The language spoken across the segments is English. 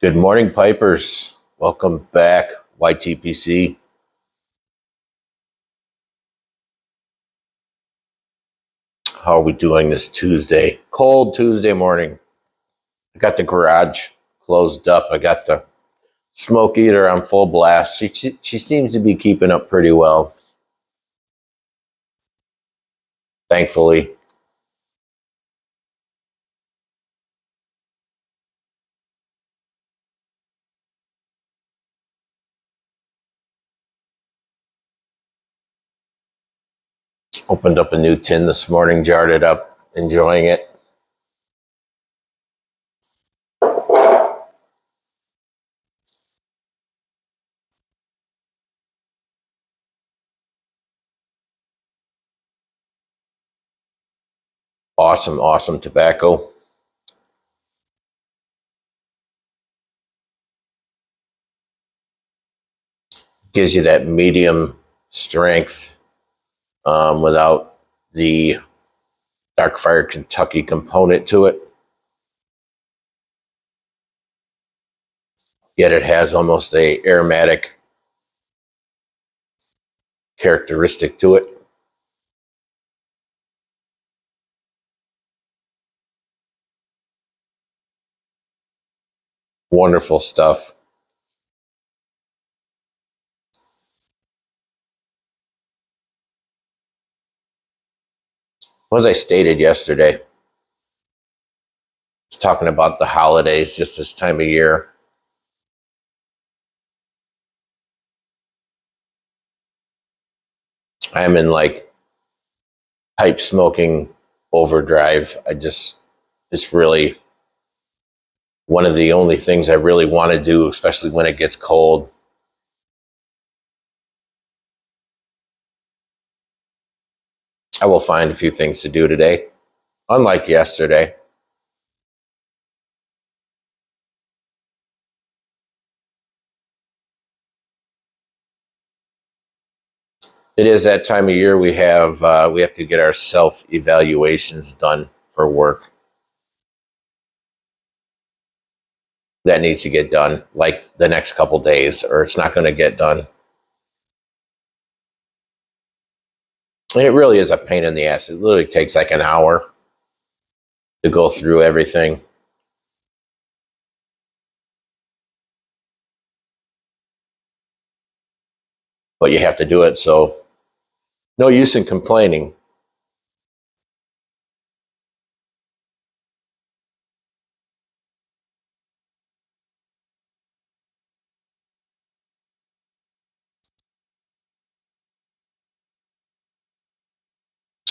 Good morning, Pipers. Welcome back, YTPC. How are we doing this Tuesday? Cold Tuesday morning. I got the garage closed up. I got the smoke eater on full blast. She seems to be keeping up pretty well, thankfully. Opened up a new tin this morning, jarred it up, enjoying it. Awesome, awesome tobacco. Gives you that medium strength without the Dark Fire Kentucky component to it. Yet it has almost a aromatic characteristic to it. Wonderful stuff. As I stated yesterday, I was talking about the holidays just this time of year. I'm in like pipe smoking overdrive. It's really one of the only things I really want to do, especially when it gets cold. I will find a few things to do today, unlike yesterday. It is that time of year we have to get our self evaluations done for work. That needs to get done like the next couple days, or it's not going to get done. And it really is a pain in the ass. It literally takes like an hour to go through everything. But you have to do it, so no use in complaining.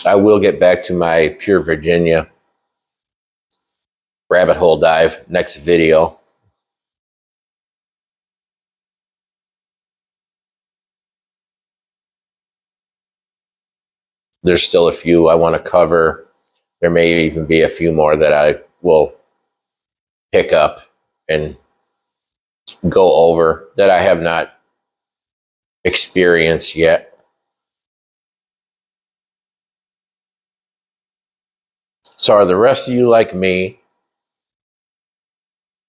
I will get back to my Pure Virginia rabbit hole dive next video. There's still a few I want to cover. There may even be a few more that I will pick up and go over that I have not experienced yet. So are the rest of you like me?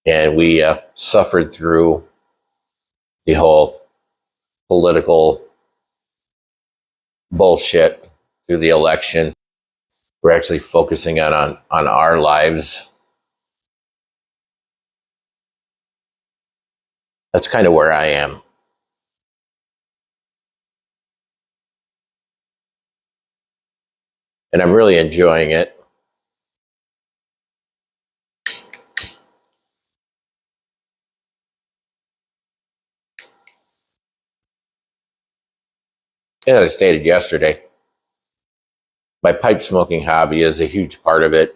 And we suffered through the whole political bullshit through the election. We're actually focusing on our lives. That's kind of where I am. And I'm really enjoying it. And as I stated yesterday, my pipe smoking hobby is a huge part of it.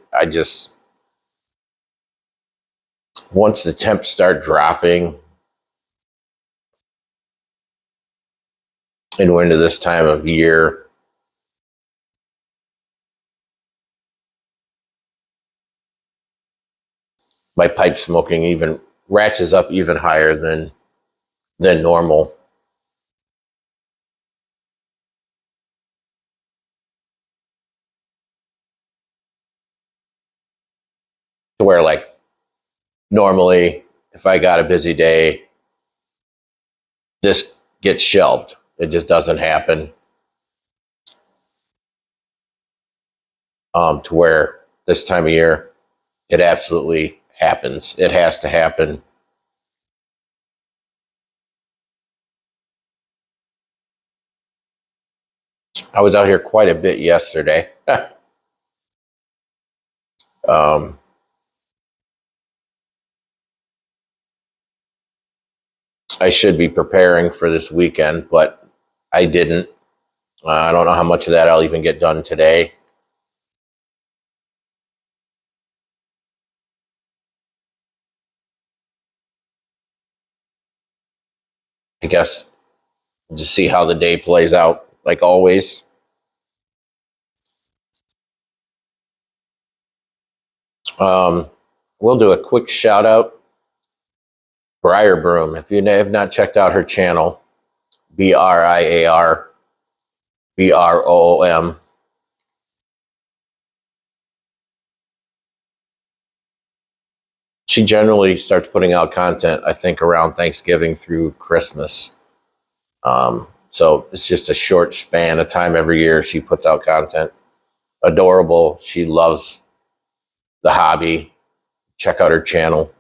Once the temps start dropping and we're into this time of year, my pipe smoking even ratchets up even higher than normal. To where like normally if I got a busy day, this gets shelved. It just doesn't happen. To where this time of year, it absolutely happens. It has to happen. I was out here quite a bit yesterday. um, I should be preparing for this weekend, but I didn't. I don't know how much of that I'll even get done today. I guess just see how the day plays out, like always. Um, we'll do a quick shout out. Briar Broom. If you have not checked out her channel, BRIARBROOM. She generally starts putting out content, I think, around Thanksgiving through Christmas. So it's just a short span of time every year she puts out content. Adorable. She loves the hobby. Check out her channel.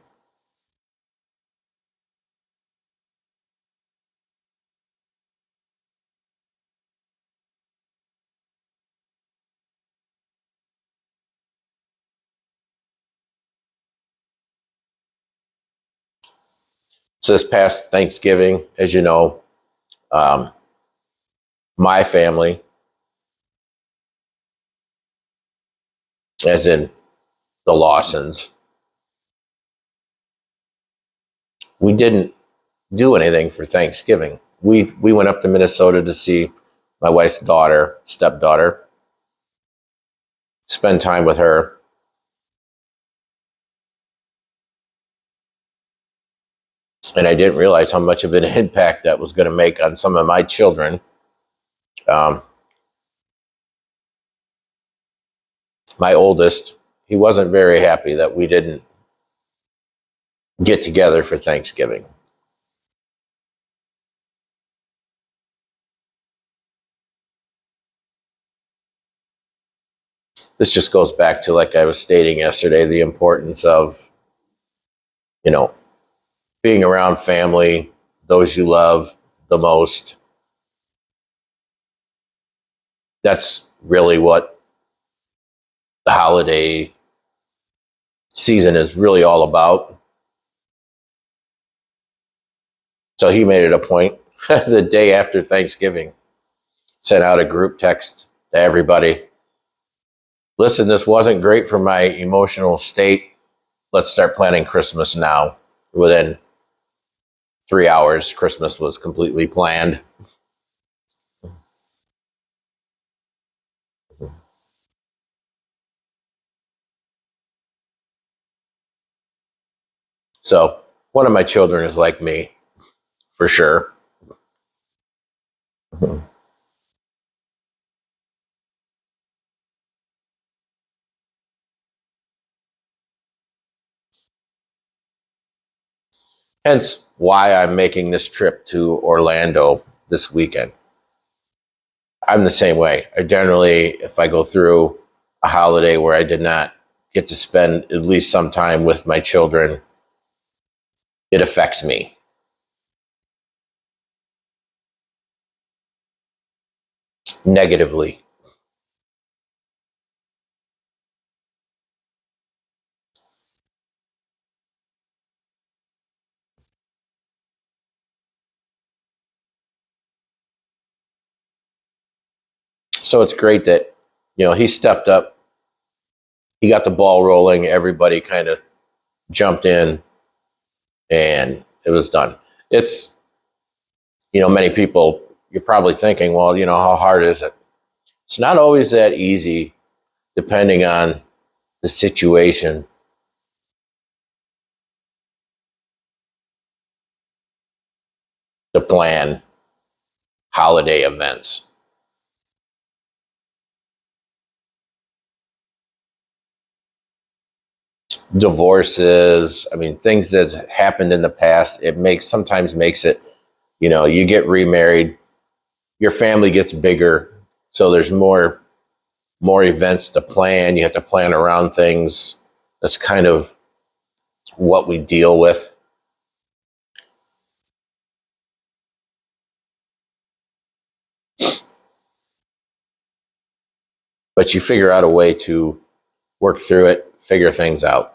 So this past Thanksgiving, as you know, um, my family, as in the Lawsons, we didn't do anything for Thanksgiving. We went up to Minnesota to see my wife's stepdaughter, spend time with her. And I didn't realize how much of an impact that was going to make on some of my children. Um, my oldest, he wasn't very happy that we didn't get together for Thanksgiving. This just goes back to, like I was stating yesterday, the importance of, you know, being around family, those you love the most. That's really what the holiday season is really all about. So he made it a point the day after Thanksgiving, sent out a group text to everybody. Listen, this wasn't great for my emotional state. Let's start planning Christmas now. Within 3 hours, Christmas was completely planned. So one of my children is like me, for sure. Hence why I'm making this trip to Orlando this weekend. I'm the same way. I generally, if I go through a holiday where I did not get to spend at least some time with my children, it affects me. Negatively. So it's great that, he stepped up. He got the ball rolling. Everybody kind of jumped in and it was done. It's, many people, you're probably thinking, well, how hard is it? It's not always that easy, depending on the situation. To plan holiday events. divorces. I mean, things that happened in the past. Sometimes makes it, you get remarried, your family gets bigger, so there's more events to plan. You have to plan around things. That's kind of what we deal with. But you figure out a way to work through it, figure things out.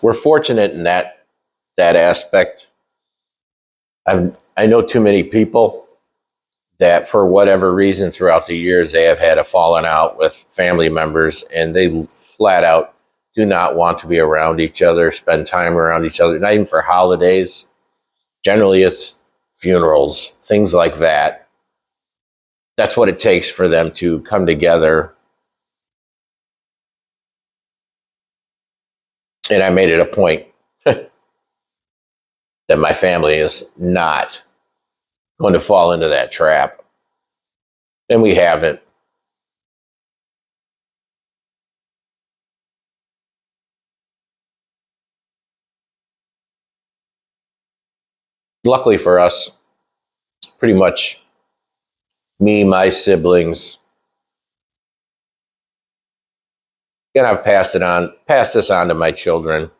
We're fortunate in that aspect. I know too many people that for whatever reason throughout the years they have had a falling out with family members, and they flat out do not want to be around each other, spend time around each other, not even for holidays. Generally it's funerals, things like that. That's what it takes for them to come together. And I made it a point that my family is not going to fall into that trap. And we haven't. Luckily for us, pretty much me, my siblings, and I've passed this on to my children, at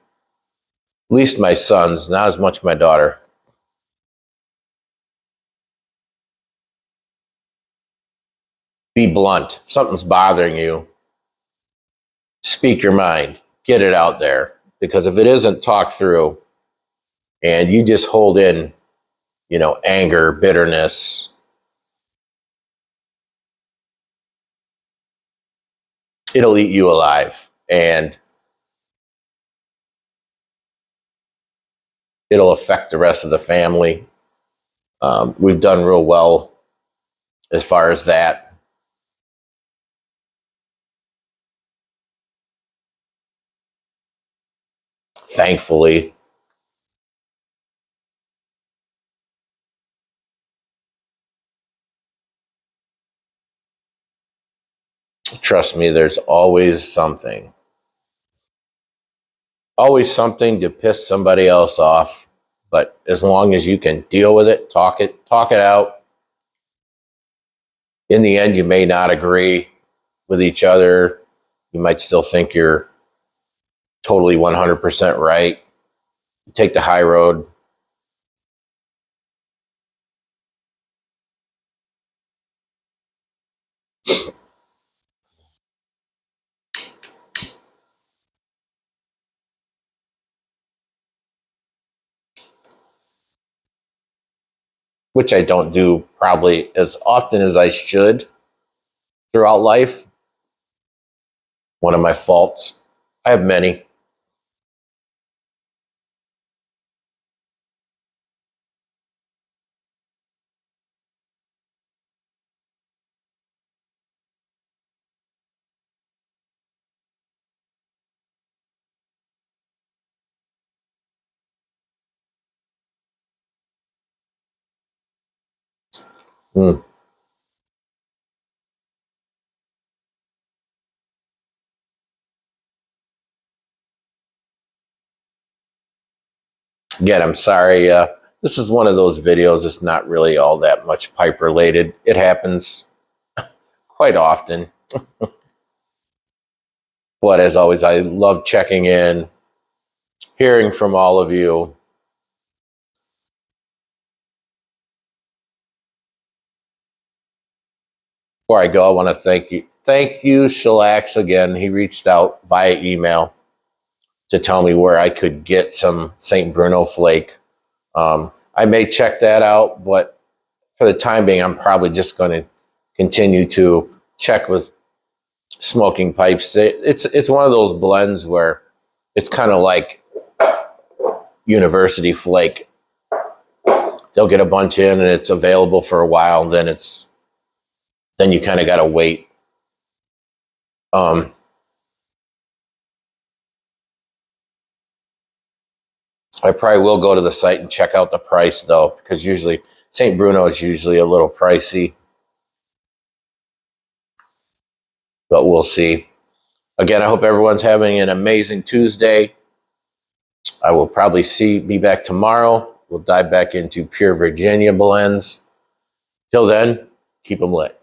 least my sons, not as much my daughter. Be blunt. If something's bothering you, speak your mind, get it out there. Because if it isn't talked through and you just hold in, anger, bitterness, it'll eat you alive. And it'll affect the rest of the family. We've done real well as far as that. Thankfully. Trust me, there's always something to piss somebody else off. But as long as you can deal with it, talk it out. In the end, you may not agree with each other. You might still think you're totally 100% right. Take the high road. Which I don't do probably as often as I should throughout life. One of my faults. I have many. Hmm. Again, I'm sorry. This is one of those videos. It's not really all that much pipe related. It happens quite often. But as always, I love checking in, hearing from all of you. Before I go, I want to thank you. Thank you, Shellax, again. He reached out via email to tell me where I could get some St. Bruno flake. I may check that out, but for the time being, I'm probably just going to continue to check with Smoking Pipes. It's one of those blends where it's kind of like University Flake. They'll get a bunch in and it's available for a while, and then you kind of got to wait. I probably will go to the site and check out the price though, because usually St. Bruno is usually a little pricey, but we'll see. Again, I hope everyone's having an amazing Tuesday. I will probably be back tomorrow. We'll dive back into pure Virginia blends. Till then, keep them lit.